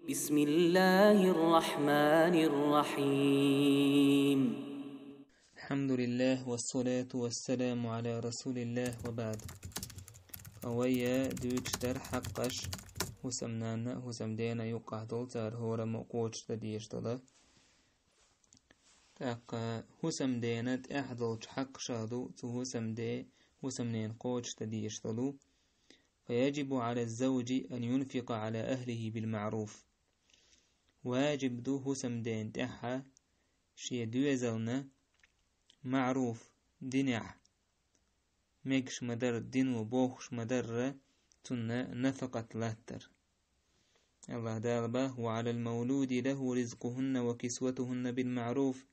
بسم الله الرحمن الرحيم. الحمد لله والصلاة والسلام على رسول الله وبعد. ويا دوش در حقش وسمنانا وسمدينا يقع دولتار هورا مقوش تديش دلا تاقا وسمدينا تأحدلش حق شادو تو وسمنين قوش تديش دلو. فيجب على الزوج أن ينفق على أهله بالمعروف. واجب دو وسمدين تأحا شي دوزلنا معروف دينح ميكش مدر دين وبوخش مدر تن نفقة لاتر. الله دالبه وعلى المولود له رزقهن وكسوتهن بالمعروف.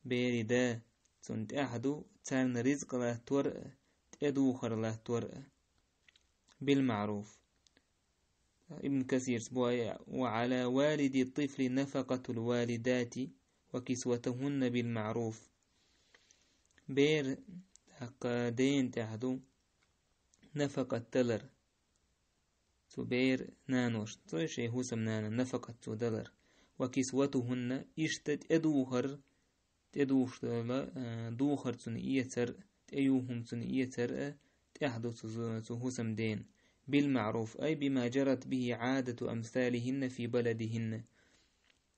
بيري دا تنت أحدو تارن رزق لاتور تأدوخر لاتور بالمعروف. ابن كثير وعلى والد الطفل نفقة الوالدات وكسوتهن بالمعروف. بير قادين تحدو نفقة تلر تو بير نانوش تو شيء هو سمنانا نفقة تو دلر وكسوتهن اشتت ادوهر تدوش دوهر تن ايتر تأيوهم تن ايتر تحدو تو هو سمدين بالمعروف أي بما جرت به عادة أمثالهن في بلدهن.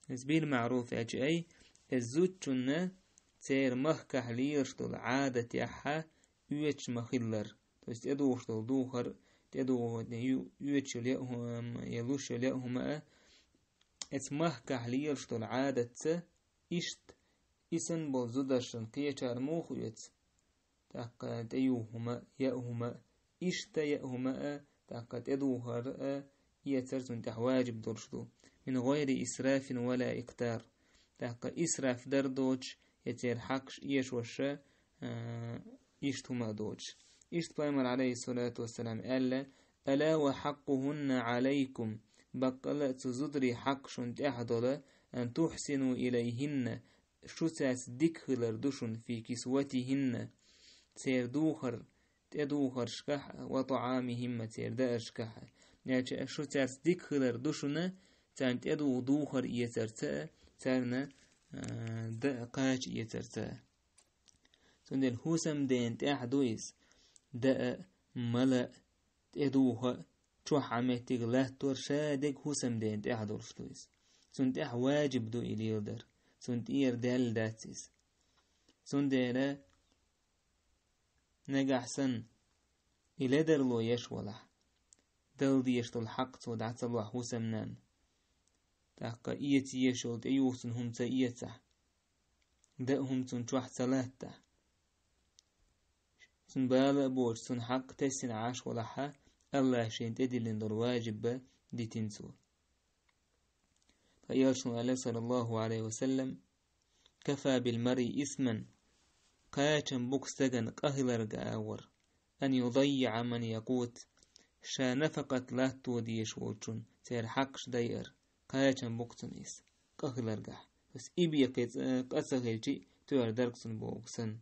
بالمعروف أي الزوجنا تير مخكح ليرشتل عادة يحا يوتش مخلر توست يدوشتل دوخر تدو يوتش ليهم يلوش ليهم ات مخكح ليرشتل عادة اشت اسن بوزدشن قيشار موخ يت تاقا تيوهما يأهما اشت يأهما تاقا تدوهر يترتن تحواجب درشتو من غير إسراف ولا إقتار. تاقا إسراف دردوش يتير حقش إيش وشا إشتهما دوج. إشت بايمر عليه الصلاة والسلام ألا وحقهن عليكم بقل تزدري حقش تحضل أن تحسنوا إليهن شتاس ديكهلر دوشن في كسوتهن تير دوخر تدوخر شكح وطعامهم تير دا شكح يعني شتاس ديكهلر دوشن تان تدو دوخر يترتا تارنا دا قاش يترتا. سندل هوسم دين تأحدويس دا ملا تأدوها تروح عمتك لا ترشادك هوسم دين تأحدوش سند أح واجب دو إليلدر سند إير دال داتيس سندل نجحسن إلدر لو يشولح دل ديشتو الحق تو دعت الله هوسم نان تاقا إيتي يشولد أيوسن هم تا إيتا دأهم تنشوح ثلاثة سنبالا بوش سن حق تسن عاش ولحا الله شين تدلن در واجب دي تنسو. فياشن الله صلى الله عليه وسلم كفى بالمرء إثما قاتن بوكستغن قهلر قاور أن يضيع من يقوت شا نفقت لا توديش ووچن تير حقش داير قاتن بوكتنيس قهلر قاه بس إبيا قصغيجي تور دركسن بوكسن.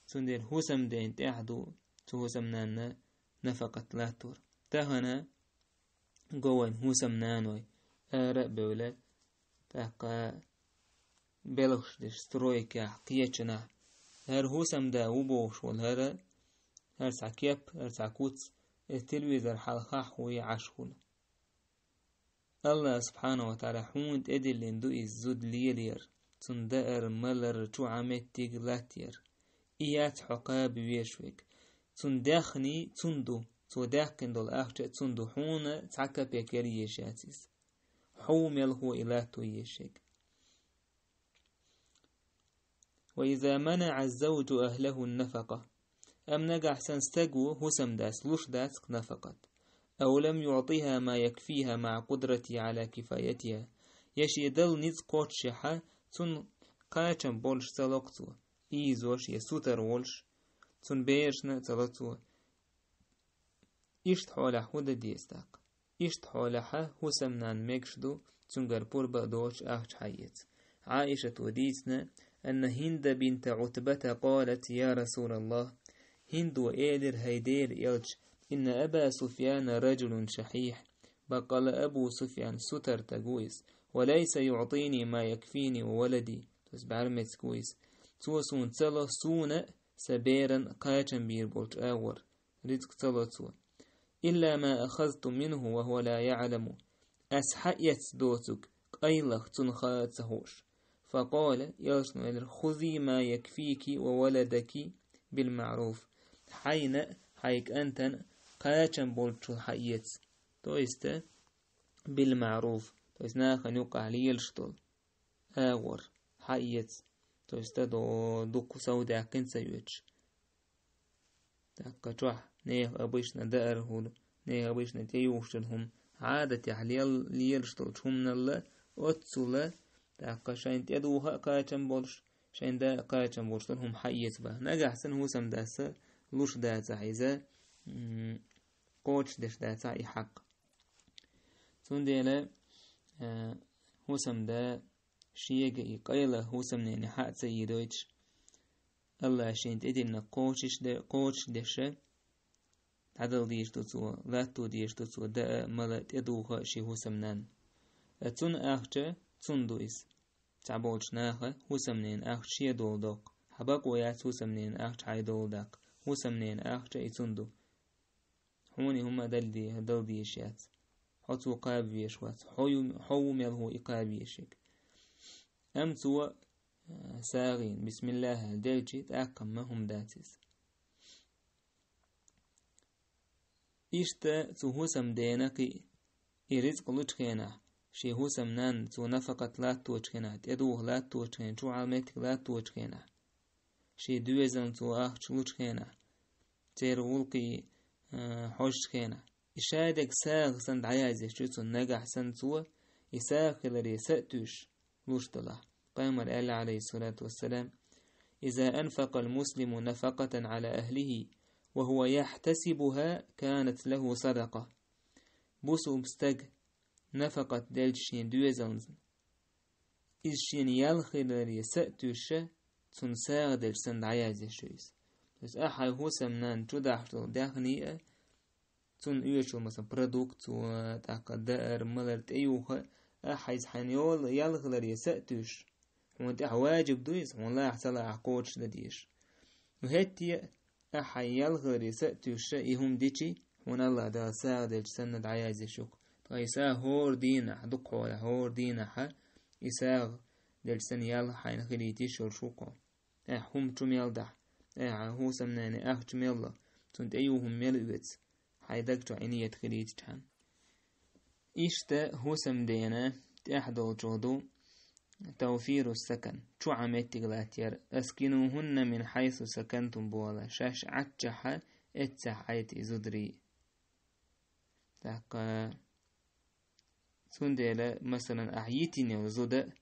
سندل هوسم دين تأحدو تهوسم نانا نفقت لا تور تهنا قوين هوسم نانوي آراء بولاد تاقا بلغش ديش سترويكا قيتشنا هر هوسم دا وبوش والهر هر سعكيب هر سعكوت التلويزر حالخاح ويعشخون. الله سبحانه وتعالى حوند ادل لندو الزود ليلير تندأر ملر تو عمتك لاتير إيات حقاب ويشوك تندخني تندو توداكن دول أخجأ تندو حون تعكا بيكيري يشاتيس حوم يلهو إلاتو يشيك. وإذا منع الزوج أهله النفقة أم نجح سنستقو هسم داس لوش داسك نفقت أو لم يعطيها ما يكفيها مع قدرتي على كفايتها يشي دل نيز قوتشيحا تن قاچن بولش تلوكتو إيزوش يسوتر وولش تن بيرشنا تلوتو إشت حولا حودة ديستاق إشت حولا حا هسمنان ميكشدو تنقر بوربا دوش أخش حيت. عائشة وديسنا أن هند بنت عتبة قالت يا رسول الله هند وإيلر هيدير إلش إن أبا سفيان رجل شحيح فقال أبو سفيان ستر تقويس وليس يعطيني ما يكفيني وولدي تسبع رمت كويس توسون تلا سونة سبيرا قاچن بير بولج آور رزق تلا تو إلا ما أخذت منه وهو لا يعلم أسحيت دوتك أيلخ تنخات سهوش فقال يرسل خذي ما يكفيك وولدك بالمعروف حين حيك أنتن قاچن بولج حيت تويست بالمعروف تويست ناخ نوقع ليلشتل آور حيت تويست دوكو سودا كنسا يوش تاكا جوح نيه أبيشنا دائرهول نيه أبيشنا تيوشتلهم عادة يحليل ليلشتلهم نلا أتسولا تاكا شاين تيدوها قاچن بولش شاين دا قاچن بولشتلهم حيت با نجح سن هو سمداسا لوش داتا عيزا قوش دش داتا اي حق تنديلا هوسم دا شيء يقيله هوسم نيني حق سيدويتش الله شينت ادينا قوش دش عدل ديش تسوى لاتو ديش تسوى دا ملت ادوها شي هوسم نان تون اخجا تون دويس تعبولش ناخه هوسم نين اخج شي دول دوق حباق ويات هوسم نين اخج عاي دول داق هوسم نين اخجا يتوندو هوني هما دل ديشيات حتو قابيش وات حو ملهو إقابيشك أم تو ساغين بسم الله دلجي تأكم ما هم داتيس إشتا تو هسم دينكي إرزق لجخينا شي هسم نان تو نفقت لا توجخينا تدوه لا توجخينا شو عالمتك لا توجخينا شي دوزن تو أخش لجخينا تيرولقي حوشخينا إشادك ساغ سند عيازي شوتو نجح سنتوا إساق لري سأتوش لوشتلا قام الآل عليه الصلاة والسلام إذا أنفق المسلم نفقة على أهله وهو يحتسبها كانت له صدقة بوسو بستج نفقة دلشين دوزنز إشين يلخي لري سأتوش تنساغ دل سند عيازي شويس بس أحي هو سمنان جدحتو داخنية تون يوشو مثلا برودكت وتعقدر ملرت أيوه أحيز حنيول يلغلر يسأتوش وانت واجب دويس ولا يحصل عقوش لديش وهتي أحي يلغلر يسأتوش يهم ديشي ونا الله دا ساعدل سند عيازي شوك طيسا هور دينا دقو هور دينا ح يساغ دل سن يل حين خليتي شوكو هم تميل ده هو سمناني تميل تنت أيوهم ميلويت حيدك عينية خليج تان إشتا هو سمدينا تأحدو جودو توفير السكن شو عمت غلاتير أسكنوهن من حيث سكنتم بولا شاش عتشحا اتسحيت إزدري تاقا سنديلا مثلا أحييتني وزد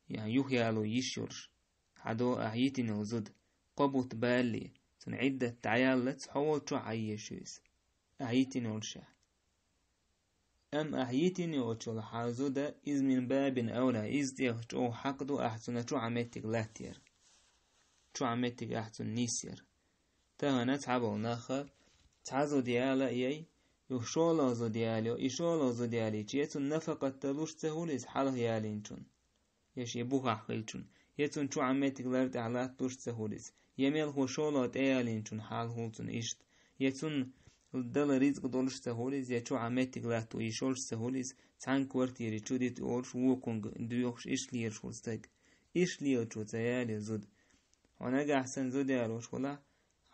يعني يحيالو يشورش حدو أحييتني وزد قبط بالي تن عدة تعيالت حول شو عيشويس أحييتني ورشا أم أحييتني ورشا حازو دا إذ من باب أولى إذ تيغشو حقدو أحسن شو عمتك لاتير شو عمتك أحسن نيسير تاهنا تعبو ناخر تعزو ديالا إيي يخشولا زو دياليو إشولا زو ديالي جيتون نفقة تلوش تهوليز حاله يالينشون يشي بوخا حقيلشون يتون شو عمتك لارد أعلات توش تهوليز يميل هو شولات ايالينشون حال هولتون إشت يتون الدل رزق دولش تهوليز يتو عمتك لاتو يشولش تهوليز تان كورتيري چوديت أورش ووكونغ دويوخش إش لير شولستك إش لير چو تيالي زود ونقع أحسن زود يالوش ولا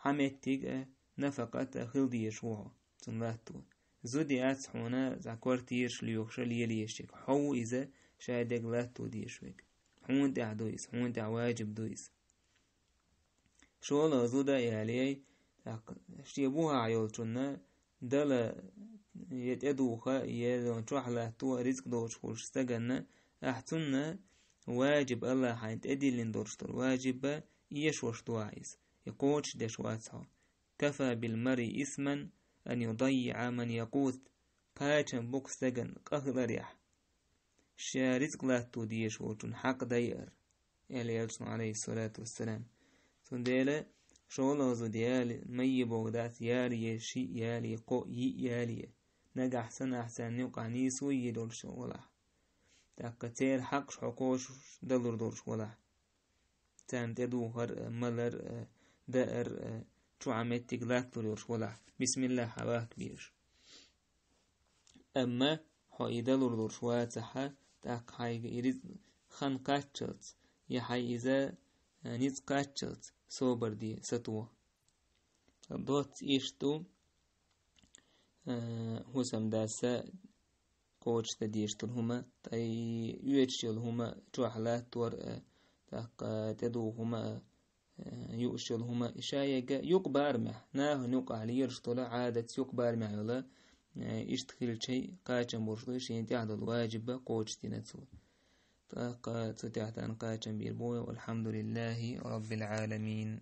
عمتك نفقة خلدي يشوها تنلاتو زود ياتحونا زا كورتيرش ليوخش ليليشك حو إذا شادك لاتو ديشوك حون تع دويس حون تع واجب دويس شولا زودا يالي شيبوها عيولتنا دلا يتأدوها يدون شوحلا تو رزق دوش خوش استغنى احتنا واجب الله حين تأدي لندورشتر واجب يشوش دواعيز يقوش دشواتها كفى بالمرء إثما أن يضيع من يقوت قاچن بوك استغن قهل ريح شارزق لا توديش وجن حق داير يلي يلسن عليه الصلاة والسلام تنديلا شولا زو ديالي مي بوغدات يالي شي يالي قو يالي نجح سنة أحسن يقع نيسو يدولش ولا تاقتير حق حقوش دلور دورش ولا تان تدوهر ملر دائر شو عمتك لا تدورش ولا بسم الله حواك بير أما حي دلور دورش واتحا تاق حي يريد خان قاتشلت يحي إذا نيز قاتشلت صوبر دي ستوه دوت إيشتو هوسم داسا قوش تديشتل هما تاي يوشل هما جوحلات تور تاق تدو هما يوشل هما إشايقا يقبار مح ناه نوقع ليرشتولا عادة يقبار مح يلا إشتخيل شيء قاچن برشتو شين تعد الواجب قوش تنتسو تاق تتعتان قاچن بيربوي والحمد لله رب العالمين.